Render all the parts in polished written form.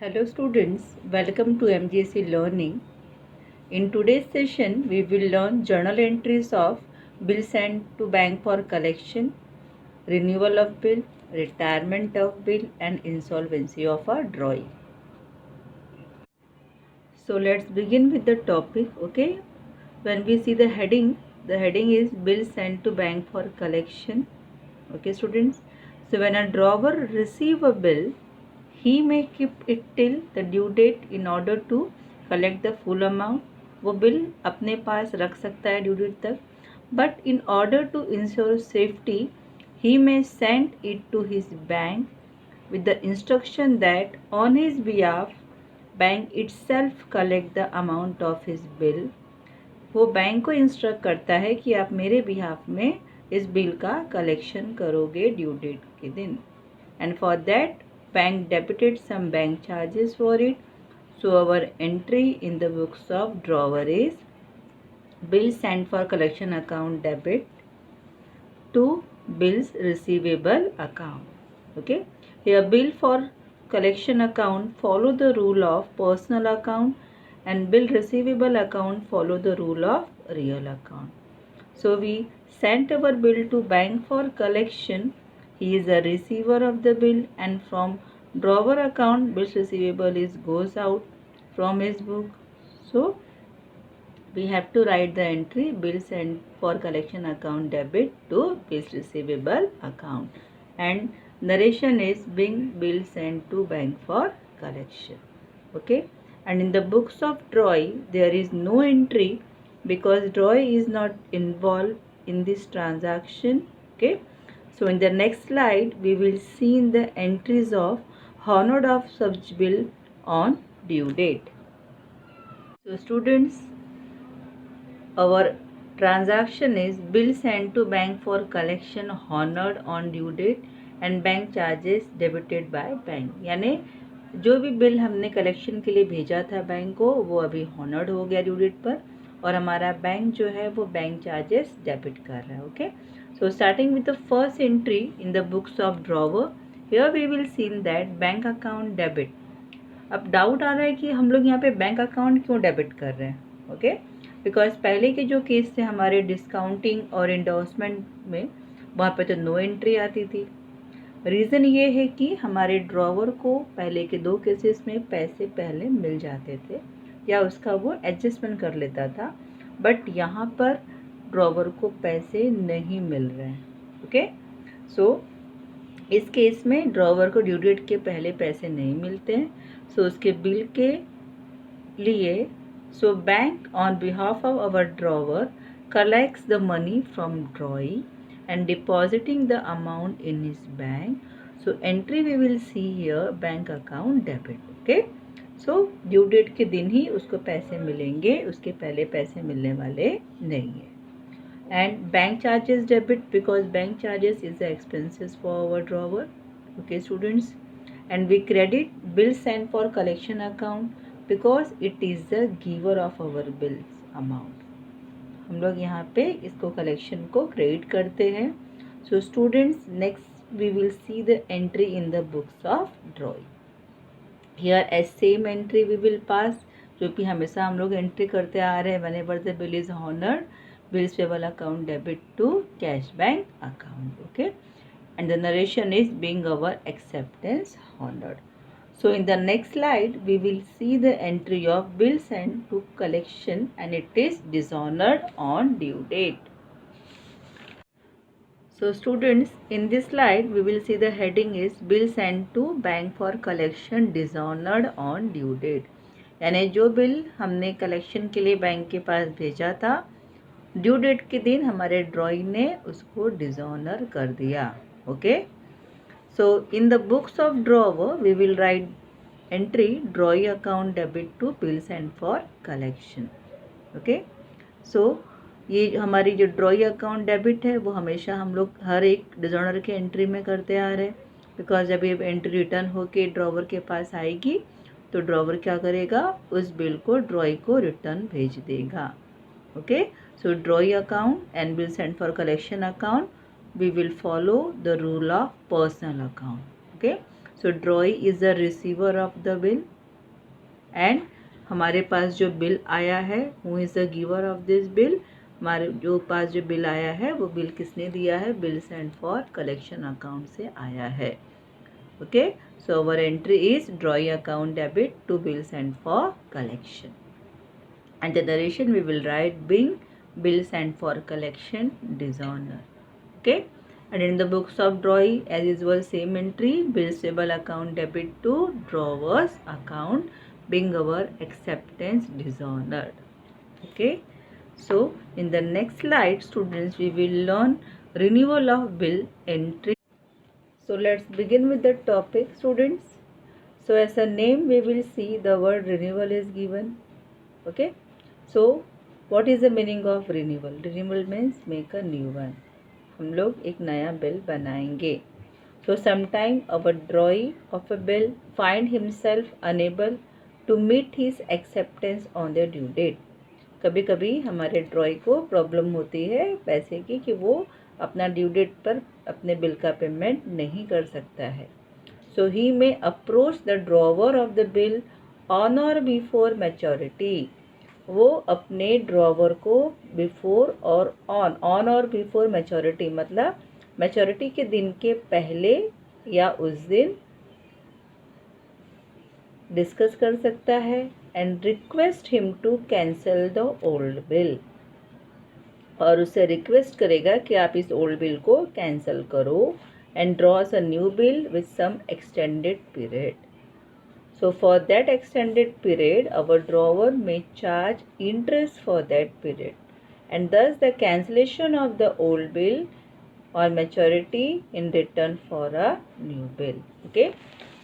Hello students, welcome to MGC Learning. In today's session, we will learn journal entries of bill sent to bank for collection, renewal of bill, retirement of bill and insolvency of a drawee. So let's begin with the topic, okay? When we see the heading is bill sent to bank for collection. Okay students, so when a drawer receive a bill, he may keep it till the due date in order to collect the full amount. वो bill अपने पास रख सकता है due date तक, but in order to ensure safety he may send it to his bank with the instruction that on his behalf bank itself collect the amount of his bill. वो bank को instruct करता है कि आप मेरे behalf में इस bill का कलेक्शन करोगे ड्यू डेट के दिन, and for that bank debited some bank charges for it. So our entry in the books of drawer is bill sent for collection account debit to bills receivable account. Okay, here bill for collection account follow the rule of personal account and bill receivable account follow the rule of real account. So we sent our bill to bank for collection. He is a receiver of the bill, and from drawer account bills receivable is goes out from his book. So we have to write the entry bill sent for collection account debit to bills receivable account, and narration is being bill sent to bank for collection. Okay, and in the books of drawee there is no entry because drawee is not involved in this transaction. Okay, so in the next slide we will see in the entries of honored of such bill on due date. So students, our transaction is bill sent to bank for collection honored on due date and bank charges debited by bank. यानी जो भी bill हमने collection के लिए भेजा था bank को वो अभी हॉनर्ड हो गया ड्यू डेट पर, और हमारा बैंक जो है वो बैंक चार्जेस डेबिट कर रहा है. Okay, so starting with the first entry in the books of drawer, here we will seen that bank account debit. अब डाउट आ रहा है कि हम लोग यहाँ पे बैंक अकाउंट क्यों डेबिट कर रहे हैं. ओके, बिकॉज पहले के जो केस थे हमारे डिस्काउंटिंग और इंडोर्समेंट में, वहाँ पे तो नो एंट्री आती थी. रीज़न ये है कि हमारे ड्रॉवर को पहले के दो केसेस में पैसे पहले मिल जाते थे या उसका वो एडजस्टमेंट कर लेता था, बट यहाँ पर ड्रॉवर को पैसे नहीं मिल रहे हैं. ओके, सो इस केस में ड्रॉवर को ड्यू डेट के पहले पैसे नहीं मिलते हैं, सो उसके बिल के लिए so bank on behalf of our drawer collects the money from drawee and depositing the amount in his bank. So entry we will see here bank account debit. Okay, so due date के दिन ही उसको पैसे मिलेंगे, उसके पहले पैसे मिलने वाले नहीं है. And bank charges debit because bank charges is the expenses for our drawer. Okay students, and we credit bill sent for collection account because it is the giver of our bills amount. हम लोग यहाँ पे इसको collection को credit करते हैं. So students, next we will see the entry in the books of drawing. Here as same entry we will pass, जो कि हमेशा हम लोग एंट्री करते आ रहे हैं. Whenever the bill is honoured, bills payable account debit to cash bank account. Okay, and the narration is being our acceptance honoured. So in the next slide we will see the entry of bill sent to collection and it is dishonored on due date. So students, in this slide we will see the heading is bill sent to bank for collection dishonored on due date. यानी जो bill हमने collection के लिए bank के पास भेजा था due date के दिन हमारे ड्रॉइंग ने उसको डिसऑनर कर दिया. Okay, so in the books of drawer we will write entry drawee account debit to bill sent for collection. Okay, so ये हमारी जो ड्रॉई अकाउंट डेबिट है वो हमेशा हम लोग हर एक डिजॉनर के एंट्री में करते आ रहे हैं, बिकॉज जब ये एंट्री रिटर्न होके ड्रॉवर के पास आएगी तो ड्रॉवर क्या करेगा, उस बिल को ड्रॉई को रिटर्न भेज देगा. Okay, so ड्रॉई account and bill sent for collection account we will follow the rule of personal account. Okay, so drawee is the receiver of the bill and हमारे पास जो बिल आया है who is the giver of this bill, हमारे जो पास जो bill आया है वो बिल किसने दिया है, bill sent for collection account से आया है. Okay, so our entry is drawee account debit to bill sent for collection. And the narration we will write being bill sent for collection dishonor. Okay, and in the books of drawing as usual same entry, bills payable account debit to drawers account being our acceptance dishonored. Okay, so in the next slide students we will learn renewal of bill entry. So let's begin with the topic students. So as a name we will see the word renewal is given. Okay, so what is the meaning of renewal? Renewal means make a new one. हम लोग एक नया bill बनाएंगे. So sometime our drawee of a bill find himself unable to meet his acceptance on the due date. कभी कभी हमारे ड्रॉई को problem होती है पैसे की कि वो अपना ड्यू डेट पर अपने बिल का पेमेंट नहीं कर सकता है. So he may approach the drawer of the bill on or before maturity. वो अपने ड्रॉवर को बिफोर और ऑन और बिफोर मैच्योरिटी मतलब मैच्योरिटी के दिन के पहले या उस दिन डिस्कस कर सकता है and request him to cancel the old bill, और उससे रिक्वेस्ट करेगा कि आप इस ओल्ड बिल को कैंसिल करो and draws a new bill with some extended period. So for that extended period, our drawer may charge interest for that period, and thus the cancellation of the old bill or maturity in return for a new bill. Okay,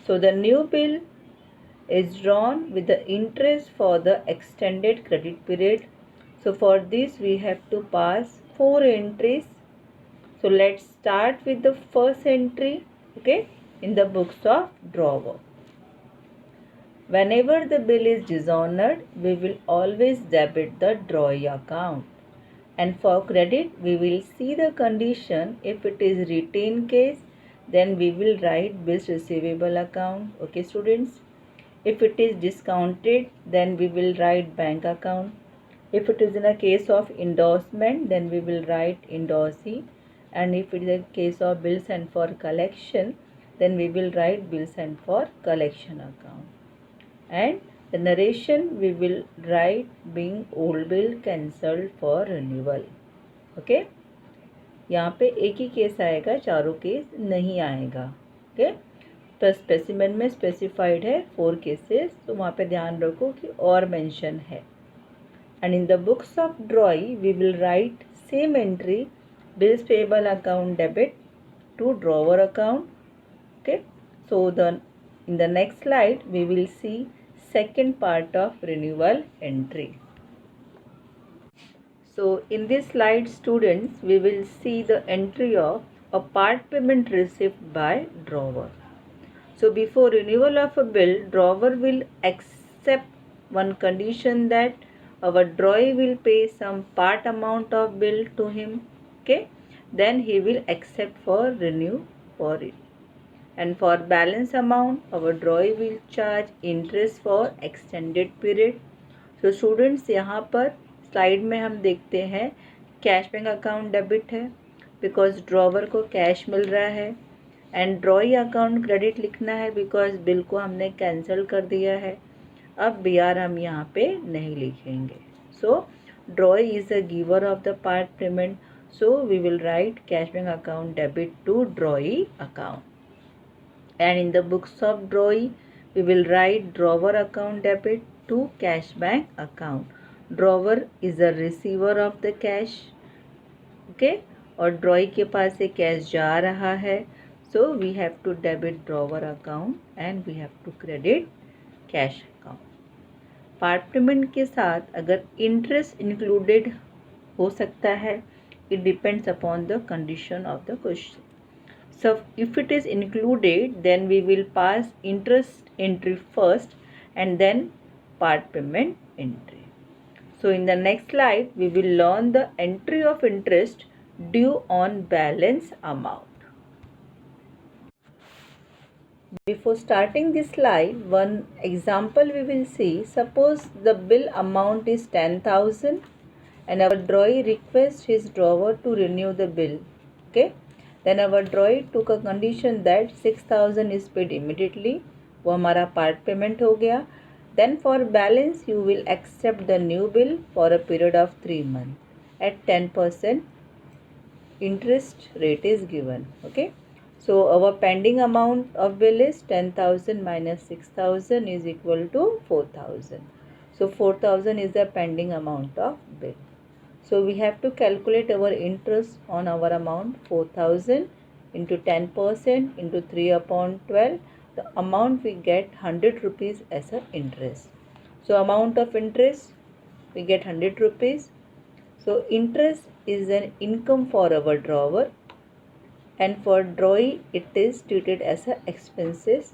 so the new bill is drawn with the interest for the extended credit period. So for this we have to pass 4 entries. So let's start with the first entry. Okay, in the books of drawer. Whenever the bill is dishonored, we will always debit the drawee account. And for credit, we will see the condition. If it is retained case, then we will write bills receivable account. Okay, students. If it is discounted, then we will write bank account. If it is in a case of endorsement, then we will write endorsee. And if it is a case of bills sent for collection, then we will write bills sent for collection account. And the narration we will write being old bill cancelled for renewal. Okay, यहाँ पे एक ही case आएगा, चारों case नहीं आएगा. Okay, तो specimen में specified है 4 केसेस, तो वहाँ पे ध्यान रखो कि और मेंशन है. And in the books of drawee we will write same entry bills payable account debit to drawer account. Okay, so in the next slide we will see second part of renewal entry. So in this slide students we will see the entry of a part payment received by drawer. So before renewal of a bill, drawer will accept one condition that our drawee will pay some part amount of bill to him. Okay, then he will accept for renew for it. And for balance amount, our drawee will charge interest for extended period. So students यहाँ पर slide में हम देखते हैं cash bank account debit है because drawer को cash मिल रहा है, एंड ड्रॉई अकाउंट क्रेडिट लिखना है बिकॉज बिल को हमने कैंसिल कर दिया है. अब BR हम यहाँ पे नहीं लिखेंगे. So drawee is a giver of the part payment, so we will write cash bank account debit to drawee account. And in the books of drawee we will write drawer account debit to cash bank account. Drawer is a receiver of the cash. Okay, और drawee के पास से cash जा रहा है, so we have to debit drawer account and we have to credit cash account. Part payment के साथ अगर interest included हो सकता है, it depends upon the condition of the question. So if it is included, then we will pass interest entry first and then part payment entry. So in the next slide, we will learn the entry of interest due on balance amount. Before starting this slide, one example we will see. Suppose the bill amount is 10,000 and our drawee requests his drawer to renew the bill. Okay. Then our drawee took a condition that 6,000 is paid immediately. वो हमारा part payment हो गया. Then for balance you will accept the new bill for a period of 3 months at 10% interest rate is given. Okay. So our pending amount of bill is 10,000 minus 6,000 is equal to 4,000. So 4,000 is the pending amount of bill. So we have to calculate our interest on our amount 4,000 into 10% into 3 upon 12. The amount we get 100 rupees as a interest. So amount of interest we get 100 rupees. So interest is an income for our drawer, and for drawee it is treated as a expenses.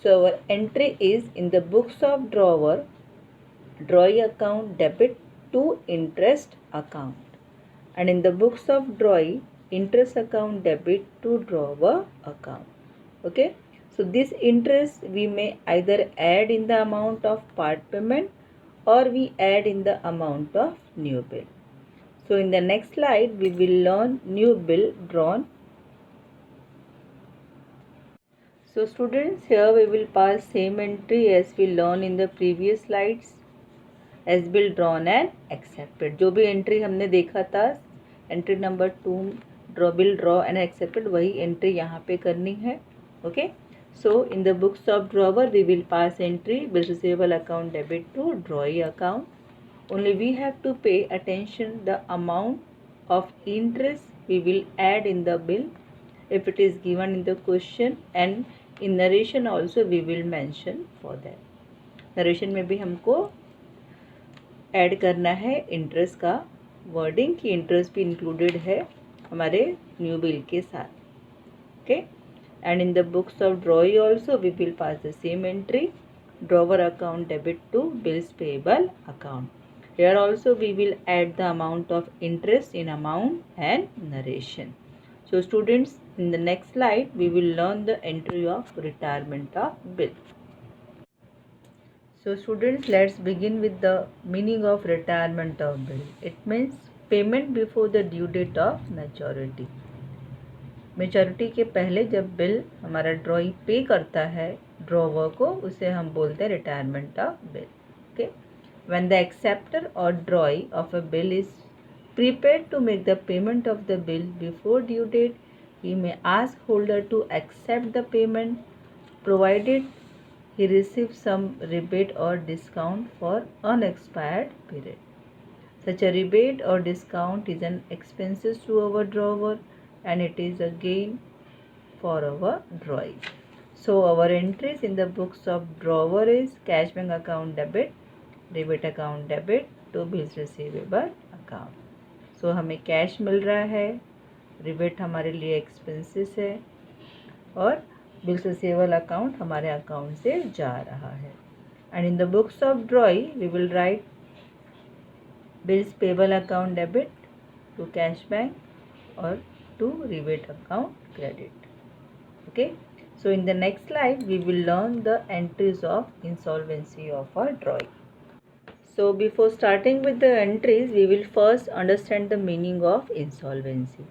So our entry is in the books of drawer, drawee account debit to interest account, and in the books of drawee interest account debit to drawer account. Okay, so this interest we may either add in the amount of part payment or we add in the amount of new bill. So in the next slide we will learn new bill drawn. So students, here we will pass same entry as we learned in the previous slides. As bill drawn and accepted. जो भी entry हमने देखा था entry number 2 bill draw and accepted, वही entry यहाँ पे करनी है. Okay. So in the books of drawer we will pass entry bill receivable account debit to drawee account. Only we have to pay attention the amount of interest we will add in the bill if it is given in the question, and in narration also we will mention for that. Narration में भी हमको add करना है interest का wording कि interest भी included है हमारे न्यू बिल के साथ. Okay. And in the books of drawee also we will pass the same entry drawer account debit to bills payable account. Here also we will add the amount of interest in amount and narration. So students, in the next slide we will learn the entry of retirement of bill. So students, let's begin with the meaning of retirement of bill. It means payment before the due date of maturity. Maturity के पहले जब bill हमारा ड्रॉई पे करता है drawer को, उसे हम बोलते हैं retirement of bill. Okay. When the acceptor or drawee of a bill is prepared to make the payment of the bill before due date, he may ask holder to accept the payment provided he receives some rebate or discount for unexpired period. Such a rebate or discount is an expenses to our drawer and it is a gain for our drawee. So our entries in the books of drawer is cash bank account debit, debit account debit to bills receivable account. So हमें cash मिल रहा है, rebate हमारे लिए expenses है और bills receivable account हमारे account से जा रहा है. And in the books of drawee we will write bills payable account debit to cash bank और to rebate account credit. Okay. So in the next slide we will learn the entries of insolvency of a drawee. So before starting with the entries, we will first understand the meaning of insolvency.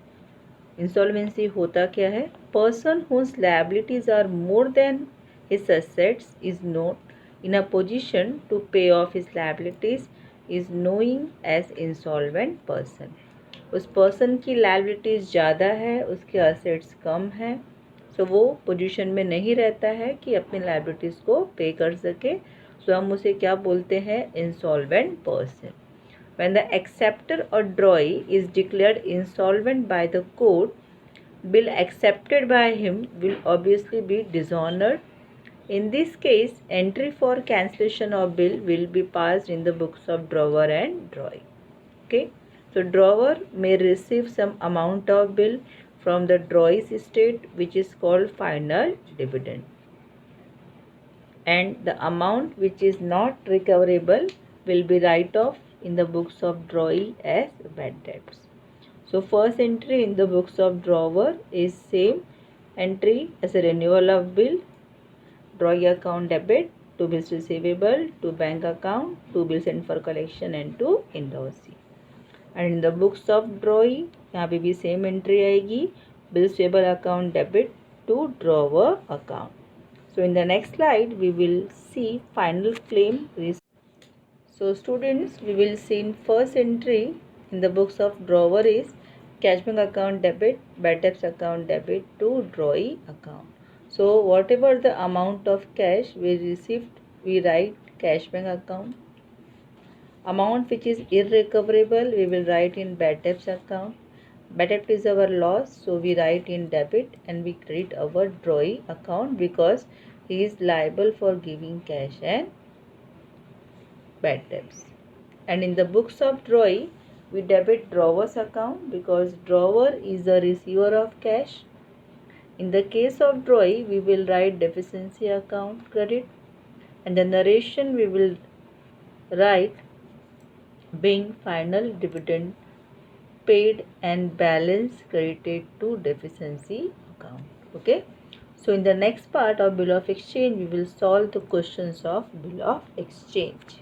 Insolvency होता क्या है? Person whose liabilities are more than his assets is not in a position to pay off his liabilities is known as insolvent person. उस person की liabilities ज़्यादा है, उसके assets कम हैं, so वो position में नहीं रहता है कि अपनी liabilities को pay कर सके. तो हम उसे क्या बोलते हैं? Insolvent person. When the acceptor और drawee is declared insolvent by the court, bill accepted by him will obviously be dishonoured. In this case entry for cancellation of bill will be passed in the books of drawer and drawee. Okay. So drawer may receive some amount of bill from the drawie's estate which is called final dividend, and the amount which is not recoverable will be write off in the books of drawee as bad debts. So first entry in the books of drawer is same entry as a renewal of bill. drawee account debit, to bills receivable, to bank account, to bills sent for collection and to invoice. And in the books of drawee यहाँ पे भी same entry आएगी, bills payable account debit to drawer account. So in the next slide we will see final claim. So students, we will see in first entry in the books of drawer is cash bank account debit, bad debts account debit to drawee account. So whatever the amount of cash we received, we write cash bank account. Amount which is irrecoverable, we will write in bad debts account. Bad debt is our loss, so we write in debit and we credit our drawee account because he is liable for giving cash and bad debts. And in the books of drawee, we debit drawer's account because drawer is the receiver of cash. In the case of drawee, we will write deficiency account credit, and the narration we will write being final dividend paid and balance credited to deficiency account. Okay. So in the next part of bill of exchange, we will solve the questions of bill of exchange.